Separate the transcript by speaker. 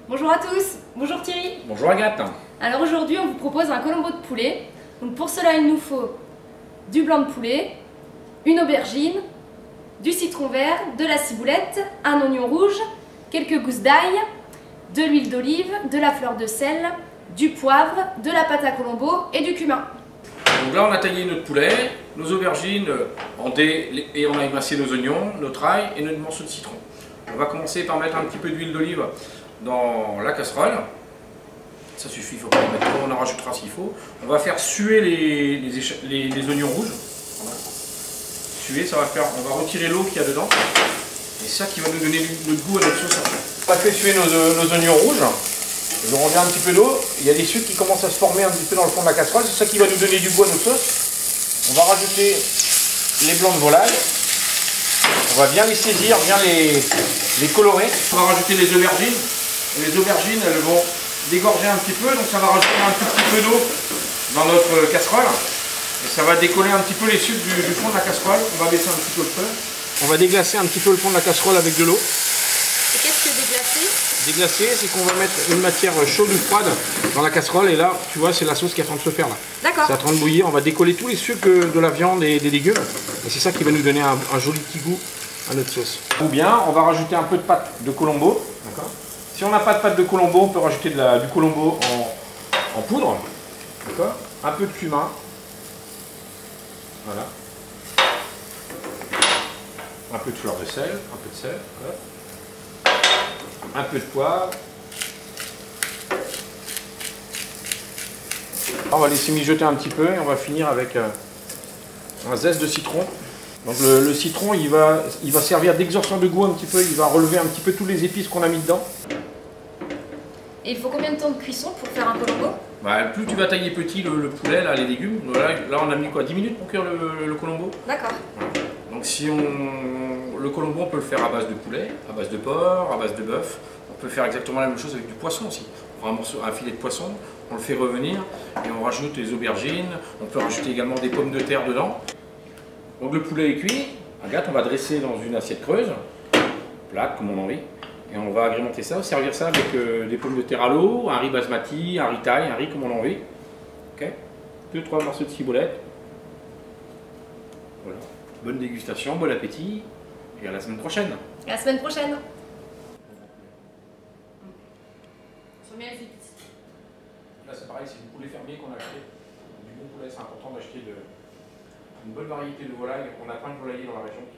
Speaker 1: Bonjour à tous, bonjour Thierry.
Speaker 2: Bonjour Agathe.
Speaker 1: Alors aujourd'hui on vous propose un colombo de poulet. Donc pour cela il nous faut du blanc de poulet, une aubergine, du citron vert, de la ciboulette, un oignon rouge, quelques gousses d'ail, de l'huile d'olive, de la fleur de sel, du poivre, de la pâte à colombo et du cumin.
Speaker 2: Donc là on a taillé notre poulet, nos aubergines en dés et on a émincé nos oignons, notre ail et notre morceau de citron. On va commencer par mettre un petit peu d'huile d'olive dans la casserole. Ça suffit, il faut pas en mettre trop, on en rajoutera s'il faut. On va faire suer les oignons rouges. Voilà. Suer, ça va faire, on va retirer l'eau qu'il y a dedans. Et ça qui va nous donner le goût à notre sauce après. On va faire suer nos oignons rouges. Je reviens un petit peu d'eau. Il y a des sucres qui commencent à se former un petit peu dans le fond de la casserole. C'est ça qui va nous donner du goût à notre sauce. On va rajouter les blancs de volaille. On va bien les saisir, bien les colorer. On va rajouter les aubergines. Et les aubergines, elles vont dégorger un petit peu, donc ça va rajouter un tout petit peu d'eau dans notre casserole. Et ça va décoller un petit peu les sucres du fond de la casserole. On va baisser un petit peu le feu. On va déglacer un petit peu le fond de la casserole avec de l'eau.
Speaker 1: Et qu'est-ce que déglacer?
Speaker 2: Déglacer, c'est qu'on va mettre une matière chaude ou froide dans la casserole. Et là, tu vois, c'est la sauce qui est en train de se faire là.
Speaker 1: D'accord.
Speaker 2: C'est en train de bouillir. On va décoller tous les sucres de la viande et des légumes. Et c'est ça qui va nous donner un joli petit goût à notre sauce. Ou bien, on va rajouter un peu de pâte de colombo. D'accord. Si on n'a pas de pâte de colombo, on peut rajouter du colombo en poudre. D'accord. Un peu de cumin. Voilà. Un peu de fleur de sel, un peu de sel. Voilà. Un peu de poivre. On va laisser mijoter un petit peu et on va finir avec un zeste de citron. Donc le citron, il va servir d'exhausteur de goût un petit peu, il va relever un petit peu tous les épices qu'on a mis dedans.
Speaker 1: Et il faut combien de temps de cuisson pour faire un colombo?
Speaker 2: Bah, plus tu vas tailler petit le poulet, là, les légumes, là on a mis quoi, 10 minutes pour cuire le colombo.
Speaker 1: D'accord.
Speaker 2: Voilà. Donc si le colombo, on peut le faire à base de poulet, à base de porc, à base de bœuf. On peut faire exactement la même chose avec du poisson aussi. On prend un filet de poisson, on le fait revenir et on rajoute les aubergines. On peut rajouter également des pommes de terre dedans. Donc le poulet est cuit. Agathe, on va dresser dans une assiette creuse, plate comme on a envie. Et on va agrémenter ça, servir ça avec des pommes de terre à l'eau, un riz basmati, un riz thaï, un riz comme on a envie. Ok. 2-3 morceaux de ciboulette. Voilà. Bonne dégustation, bon appétit. Et à la semaine prochaine.
Speaker 1: À la semaine prochaine.
Speaker 2: Là c'est pareil, c'est du poulet fermier qu'on a acheté. Du bon poulet, c'est important d'acheter une bonne variété de volailles. On a plein de volaillers dans la région qui